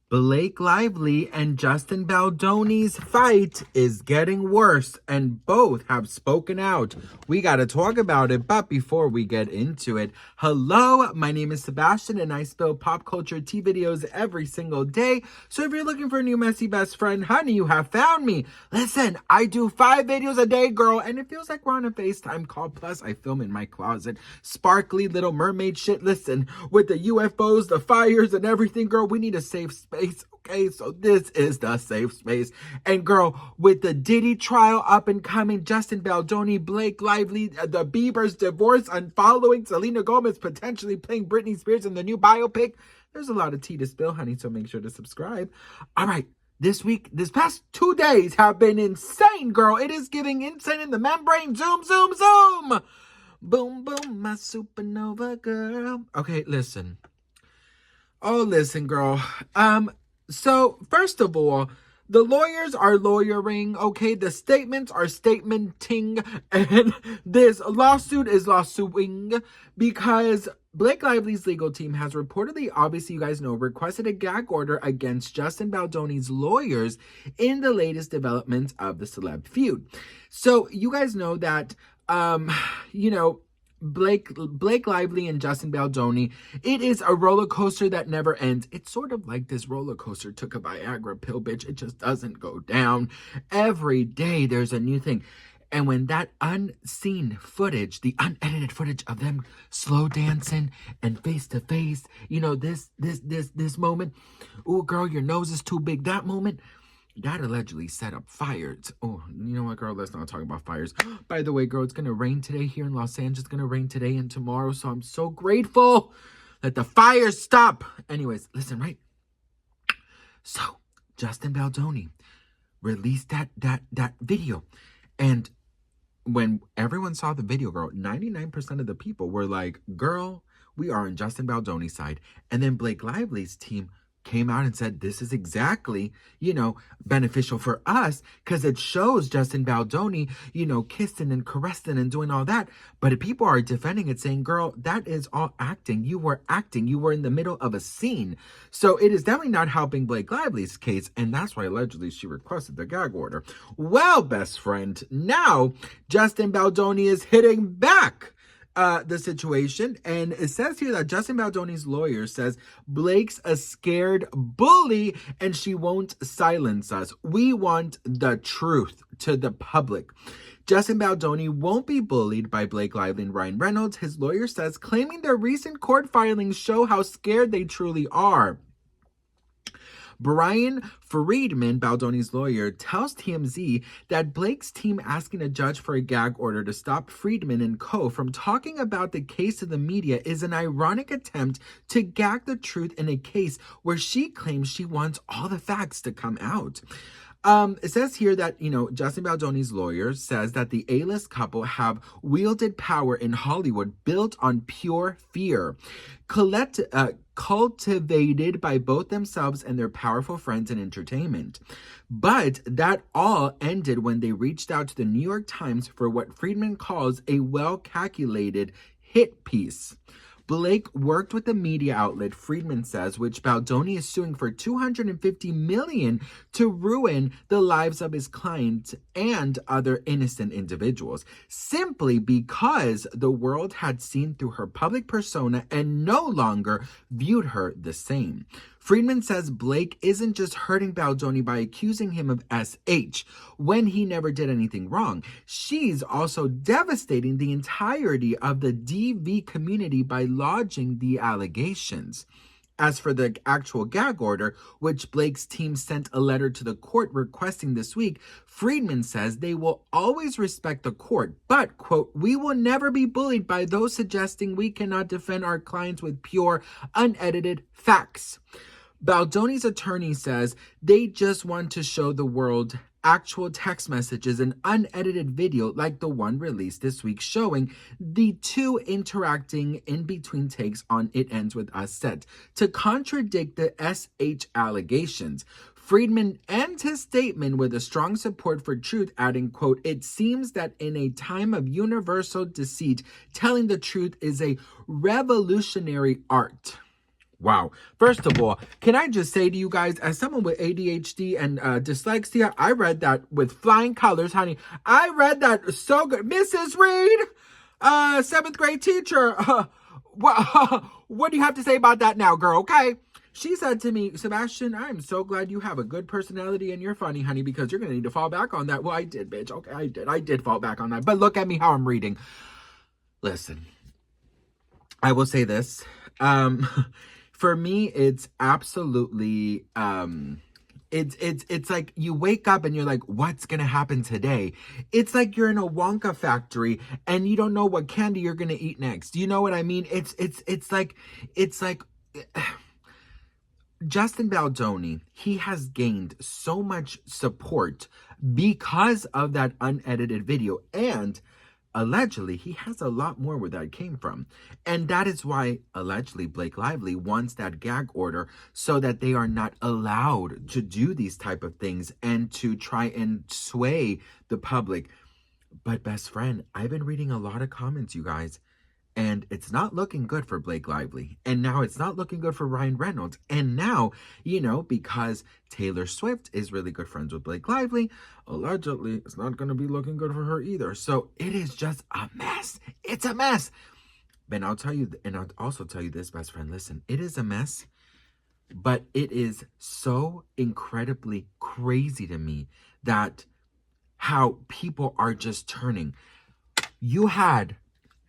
Blake Lively and Justin Baldoni's fight is getting worse, and both have spoken out. We got to talk about it, but before we get into it, hello, my name is Sebastian, and I spill pop culture tea videos every single day. So if you're looking for a new messy best friend, honey, you have found me. Listen, I do 5 videos a day, girl, and it feels like we're on a FaceTime call. Plus, I film in my closet. Sparkly Little Mermaid shit. Listen, with the UFOs, the fires, and everything, girl, we need a safe space. Okay, so this is the safe space. And girl, with the Diddy trial up and coming, Justin Baldoni, Blake Lively, the Bieber's divorce, unfollowing Selena Gomez, potentially playing Britney Spears in the new biopic, there's a lot of tea to spill, honey, so make sure to subscribe. All right, this past 2 days have been insane, girl. It is giving insane in the membrane. Zoom, zoom, zoom. Boom, boom, my supernova girl. Okay, listen. Oh, listen, girl. So first of all, the lawyers are lawyering, okay? The statements are statementing, and this lawsuit is lawsuiting because Blake Lively's legal team has reportedly, obviously you guys know, requested a gag order against Justin Baldoni's lawyers in the latest developments of the celeb feud. So you guys know that, Blake Lively and Justin Baldoni, it is a roller coaster that never ends. It's sort of like this roller coaster took a Viagra pill, bitch. It just doesn't go down. Every day there's a new thing. And when that unseen footage, the unedited footage of them slow dancing and face to face, this moment, oh girl, your nose is too big, that moment, that allegedly set up fires. Oh, you know what, girl? Let's not talk about fires. By the way, girl, it's going to rain today here in Los Angeles. It's going to rain today and tomorrow. So I'm so grateful that the fires stop. Anyways, listen, right? So Justin Baldoni released that video. And when everyone saw the video, girl, 99% of the people were like, girl, we are on Justin Baldoni's side. And then Blake Lively's team came out and said, this is exactly, beneficial for us because it shows Justin Baldoni, kissing and caressing and doing all that. But people are defending it, saying, girl, that is all acting. You were acting. You were in the middle of a scene. So it is definitely not helping Blake Lively's case. And that's why allegedly she requested the gag order. Well, best friend, now Justin Baldoni is hitting back the situation, and it says here that Justin Baldoni's lawyer says Blake's a scared bully and she won't silence us. We want the truth to the public. Justin Baldoni won't be bullied by Blake Lively and Ryan Reynolds, his lawyer says, claiming their recent court filings show how scared they truly are. Brian Friedman, Baldoni's lawyer, tells TMZ that Blake's team asking a judge for a gag order to stop Friedman and co. from talking about the case to the media is an ironic attempt to gag the truth in a case where she claims she wants all the facts to come out. It says here that, Justin Baldoni's lawyer says that the A-list couple have wielded power in Hollywood built on pure fear, cultivated by both themselves and their powerful friends in entertainment. But that all ended when they reached out to the New York Times for what Friedman calls a well-calculated hit piece. Blake worked with the media outlet, Friedman says, which Baldoni is suing for $250 million to ruin the lives of his clients and other innocent individuals, simply because the world had seen through her public persona and no longer viewed her the same. Friedman says Blake isn't just hurting Baldoni by accusing him of SH when he never did anything wrong. She's also devastating the entirety of the DV community by lodging the allegations. As for the actual gag order, which Blake's team sent a letter to the court requesting this week, Friedman says they will always respect the court, but, quote, we will never be bullied by those suggesting we cannot defend our clients with pure, unedited facts. Baldoni's attorney says they just want to show the world actual text messages and unedited video like the one released this week showing the two interacting in between takes on It Ends With Us set to contradict the SH allegations. Friedman ends his statement with a strong support for truth, adding, quote, it seems that in a time of universal deceit, telling the truth is a revolutionary art. Wow. First of all, can I just say to you guys, as someone with ADHD and dyslexia, I read that with flying colors, honey. I read that so good. Mrs. Reed, seventh grade teacher, what do you have to say about that now, girl? Okay. She said to me, Sebastian, I'm so glad you have a good personality and you're funny, honey, because you're going to need to fall back on that. Well, I did, bitch. Okay, I did. I did fall back on that. But look at me how I'm reading. Listen, I will say this. Um, for me, it's absolutely it's like you wake up and you're like, what's gonna happen today? It's like you're in a Wonka factory and you don't know what candy you're gonna eat next. You know what I mean? It's like Justin Baldoni, he has gained so much support because of that unedited video, and allegedly he has a lot more where that came from. And that is why allegedly Blake Lively wants that gag order so that they are not allowed to do these type of things and to try and sway the public. But best friend, I've been reading a lot of comments, you guys, and it's not looking good for Blake Lively. And now it's not looking good for Ryan Reynolds. And now, because Taylor Swift is really good friends with Blake Lively, allegedly, it's not going to be looking good for her either. So it is just a mess. It's a mess. And I'll also tell you this, best friend, listen, it is a mess, but it is so incredibly crazy to me that how people are just turning.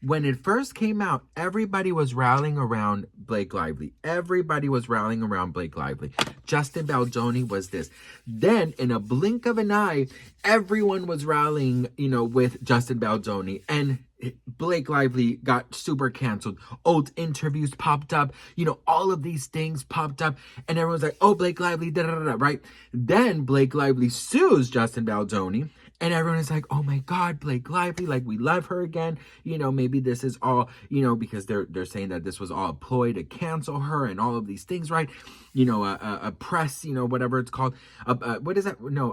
When it first came out, everybody was rallying around Blake Lively. Everybody was rallying around Blake Lively. Justin Baldoni was this. Then, in a blink of an eye, everyone was rallying, with Justin Baldoni. And Blake Lively got super canceled. Old interviews popped up. All of these things popped up. And everyone's like, oh, Blake Lively, da-da-da-da, right? Then Blake Lively sues Justin Baldoni. And everyone is like, oh my God, Blake Lively, like we love her again. Maybe this is all, because they're saying that this was all a ploy to cancel her and all of these things, right? A press, whatever it's called. What is that? No,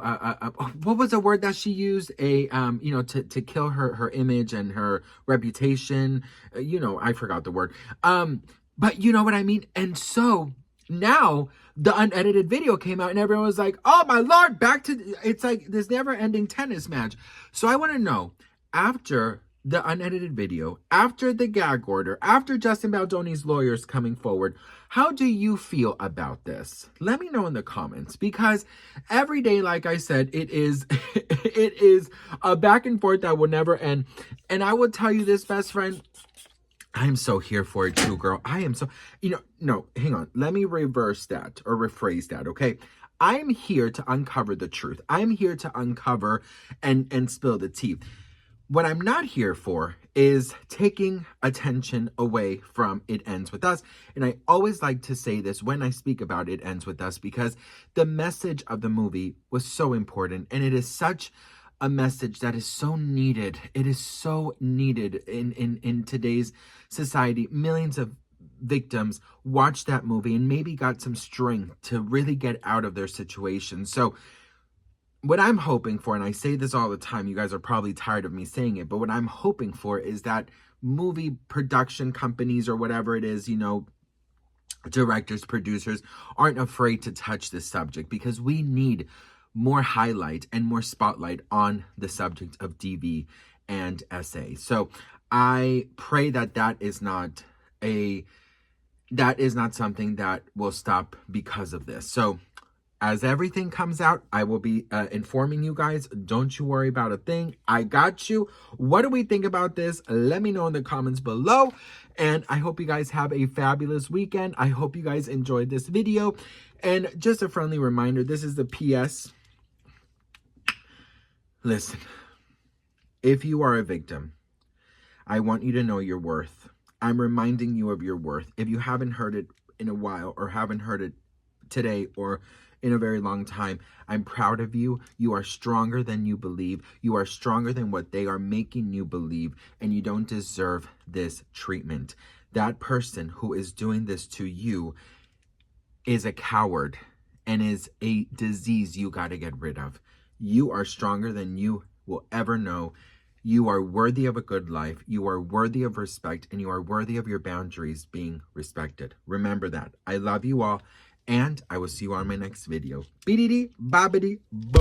what was the word that she used? To kill her image and her reputation. I forgot the word. But you know what I mean? And so now the unedited video came out and everyone was like, oh my Lord, it's like this never ending tennis match. So I want to know, after the unedited video, after the gag order, after Justin Baldoni's lawyers coming forward, how do you feel about this? Let me know in the comments, because every day, like I said, it is it is a back and forth that will never end. And I will tell you this, best friend, I'm so here for it too, girl. I am so, no, hang on. Let me reverse that or rephrase that, okay? I'm here to uncover the truth. I'm here to uncover and spill the tea. What I'm not here for is taking attention away from It Ends With Us. And I always like to say this when I speak about It Ends With Us, because the message of the movie was so important. And it is such a message that is so needed. It is so needed in today's society. Millions of victims watched that movie and maybe got some strength to really get out of their situation. So what I'm hoping for, and I say this all the time, you guys are probably tired of me saying it, but what I'm hoping for is that movie production companies or whatever it is, directors, producers, aren't afraid to touch this subject, because we need more highlight and more spotlight on the subject of DV and SA. So I pray that is not something that will stop because of this. So as everything comes out, I will be informing you guys. Don't you worry about a thing. I got you. What do we think about this? Let me know in the comments below. And I hope you guys have a fabulous weekend. I hope you guys enjoyed this video. And just a friendly reminder, this is the PS. Listen, if you are a victim, I want you to know your worth. I'm reminding you of your worth. If you haven't heard it in a while, or haven't heard it today or in a very long time, I'm proud of you. You are stronger than you believe. You are stronger than what they are making you believe, and you don't deserve this treatment. That person who is doing this to you is a coward and is a disease you got to get rid of. You are stronger than you will ever know. You are worthy of a good life. You are worthy of respect, and you are worthy of your boundaries being respected. Remember that. I love you all, and I will see you on my next video. Beedity, bobbity, bo.